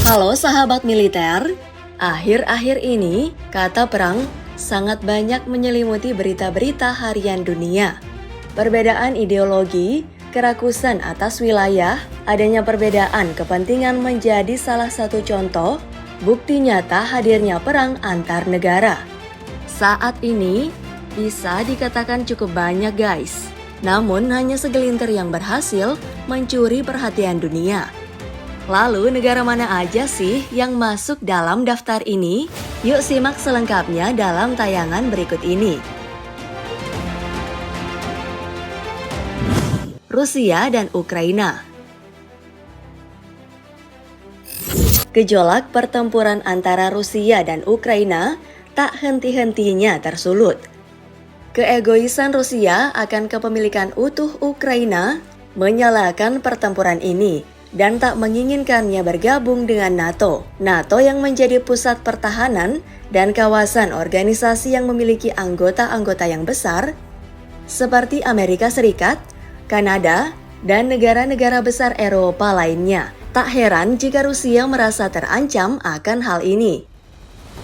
Halo sahabat militer, akhir-akhir ini kata perang sangat banyak menyelimuti berita-berita harian dunia. Perbedaan ideologi, kerakusan atas wilayah, adanya perbedaan kepentingan menjadi salah satu contoh bukti nyata hadirnya perang antar negara. Saat ini bisa dikatakan cukup banyak guys, namun hanya segelintir yang berhasil mencuri perhatian dunia. Lalu negara mana aja sih yang masuk dalam daftar ini? Yuk simak selengkapnya dalam tayangan berikut ini. Rusia dan Ukraina. Gejolak pertempuran antara Rusia dan Ukraina tak henti-hentinya tersulut. Keegoisan Rusia akan kepemilikan utuh Ukraina menyalakan pertempuran ini dan tak menginginkannya bergabung dengan NATO. NATO yang menjadi pusat pertahanan dan kawasan organisasi yang memiliki anggota-anggota yang besar seperti Amerika Serikat, Kanada, dan negara-negara besar Eropa lainnya. Tak heran jika Rusia merasa terancam akan hal ini.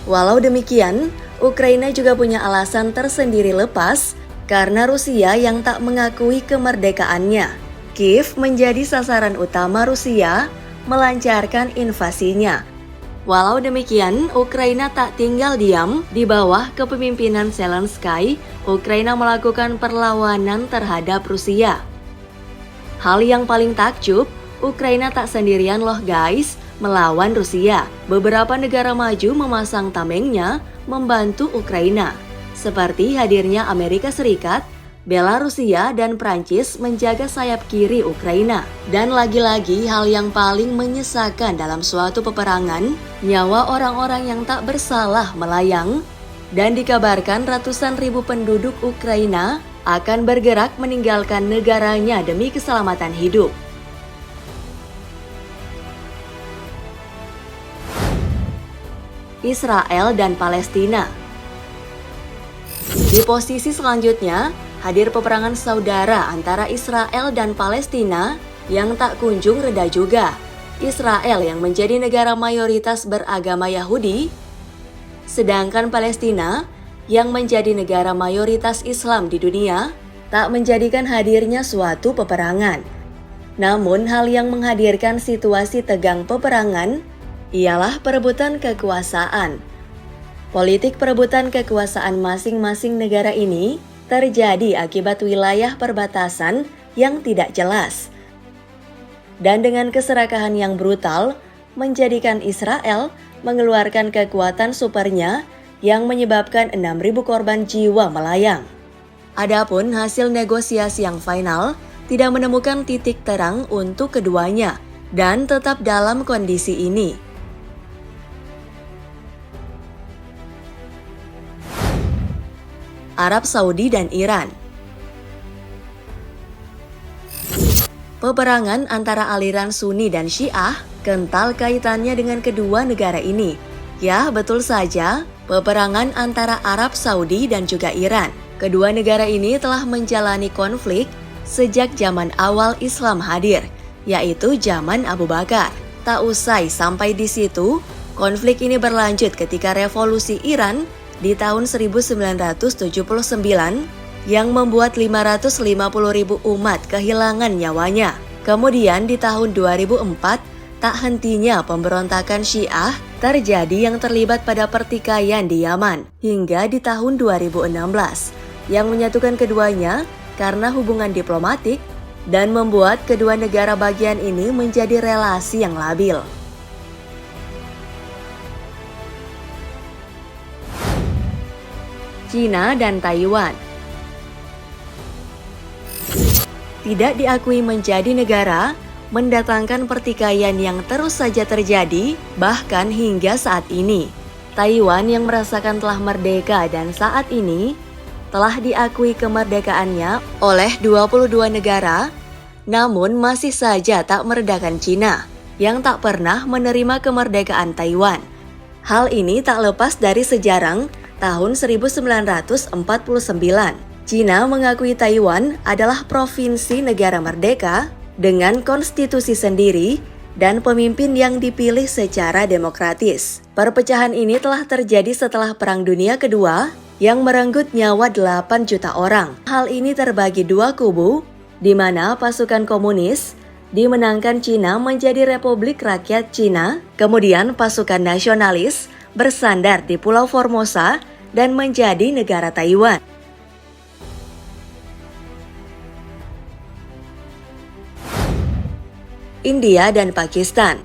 Walau demikian, Ukraina juga punya alasan tersendiri lepas karena Rusia yang tak mengakui kemerdekaannya. Kiev menjadi sasaran utama Rusia melancarkan invasinya. Walau demikian, Ukraina tak tinggal diam. Di bawah kepemimpinan Zelensky, Ukraina melakukan perlawanan terhadap Rusia. Hal yang paling takjub, Ukraina tak sendirian loh guys melawan Rusia. Beberapa negara maju memasang tamengnya membantu Ukraina, seperti hadirnya Amerika Serikat, Belarusia, dan Prancis menjaga sayap kiri Ukraina. Dan lagi-lagi hal yang paling menyesakan dalam suatu peperangan, nyawa orang-orang yang tak bersalah melayang. Dan dikabarkan ratusan ribu penduduk Ukraina akan bergerak meninggalkan negaranya demi keselamatan hidup. Israel dan Palestina. Di posisi selanjutnya, hadir peperangan saudara antara Israel dan Palestina yang tak kunjung reda juga. Israel yang menjadi negara mayoritas beragama Yahudi, sedangkan Palestina yang menjadi negara mayoritas Islam di dunia, tak menjadikan hadirnya suatu peperangan. Namun hal yang menghadirkan situasi tegang peperangan ialah perebutan kekuasaan. Politik perebutan kekuasaan masing-masing negara ini terjadi akibat wilayah perbatasan yang tidak jelas. Dan dengan keserakahan yang brutal, menjadikan Israel mengeluarkan kekuatan supernya yang menyebabkan 6.000 korban jiwa melayang. Adapun hasil negosiasi yang final tidak menemukan titik terang untuk keduanya dan tetap dalam kondisi ini. Arab Saudi dan Iran. Peperangan antara aliran Sunni dan Syiah kental kaitannya dengan kedua negara ini. Ya, betul saja, peperangan antara Arab Saudi dan juga Iran. Kedua negara ini telah menjalani konflik sejak zaman awal Islam hadir, yaitu zaman Abu Bakar. Tak usai sampai di situ, konflik ini berlanjut ketika revolusi Iran di tahun 1979 yang membuat 550.000 umat kehilangan nyawanya. Kemudian di tahun 2004, tak hentinya pemberontakan Syiah terjadi yang terlibat pada pertikaian di Yaman hingga di tahun 2016 yang menyatukan keduanya karena hubungan diplomatik dan membuat kedua negara bagian ini menjadi relasi yang labil. Cina dan Taiwan. Tidak diakui menjadi negara, mendatangkan pertikaian yang terus saja terjadi, bahkan hingga saat ini. Taiwan yang merasakan telah merdeka dan saat ini telah diakui kemerdekaannya oleh 22 negara, namun masih saja tak meredakan Cina, yang tak pernah menerima kemerdekaan Taiwan. Hal ini tak lepas dari sejarah tahun 1949. Cina mengakui Taiwan adalah provinsi negara merdeka dengan konstitusi sendiri dan pemimpin yang dipilih secara demokratis. Perpecahan ini telah terjadi setelah Perang Dunia Kedua yang merenggut nyawa 8 juta orang. Hal ini terbagi dua kubu, di mana pasukan komunis dimenangkan Cina menjadi Republik Rakyat Cina, kemudian pasukan nasionalis bersandar di Pulau Formosa dan menjadi negara Taiwan. India dan Pakistan.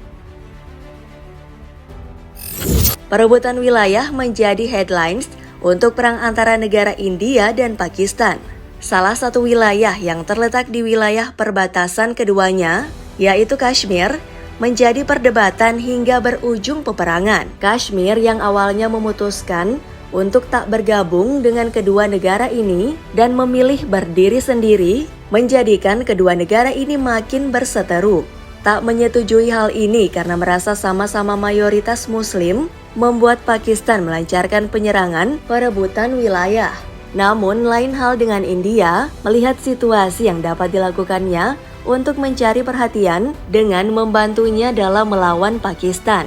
Perebutan wilayah menjadi headlines untuk perang antara negara India dan Pakistan. Salah satu wilayah yang terletak di wilayah perbatasan keduanya, yaitu Kashmir, menjadi perdebatan hingga berujung peperangan. Kashmir yang awalnya memutuskan untuk tak bergabung dengan kedua negara ini dan memilih berdiri sendiri, menjadikan kedua negara ini makin berseteru. Tak menyetujui hal ini karena merasa sama-sama mayoritas Muslim, membuat Pakistan melancarkan penyerangan perebutan wilayah. Namun lain hal dengan India, melihat situasi yang dapat dilakukannya untuk mencari perhatian dengan membantunya dalam melawan Pakistan.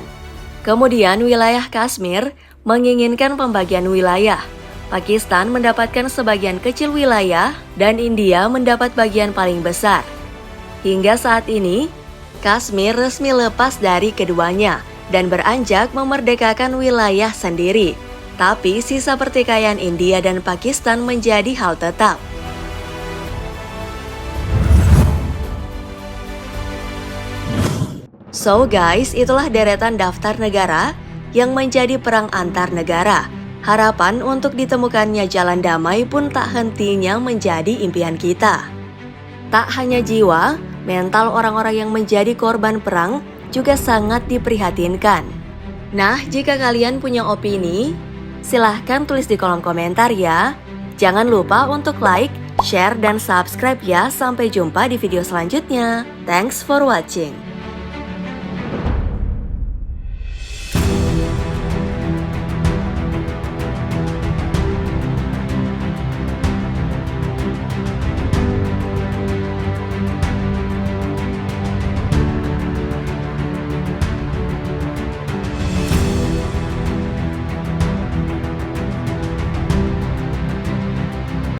Kemudian wilayah Kashmir menginginkan pembagian wilayah. Pakistan mendapatkan sebagian kecil wilayah dan India mendapat bagian paling besar. Hingga saat ini, Kashmir resmi lepas dari keduanya dan beranjak memerdekakan wilayah sendiri. Tapi sisa pertikaian India dan Pakistan menjadi hal tetap. So guys, itulah deretan daftar negara yang menjadi perang antar negara. Harapan untuk ditemukannya jalan damai pun tak hentinya menjadi impian kita. Tak hanya jiwa, mental orang-orang yang menjadi korban perang juga sangat diprihatinkan. Nah, jika kalian punya opini, silahkan tulis di kolom komentar ya. Jangan lupa untuk like, share, dan subscribe ya. Sampai jumpa di video selanjutnya. Thanks for watching.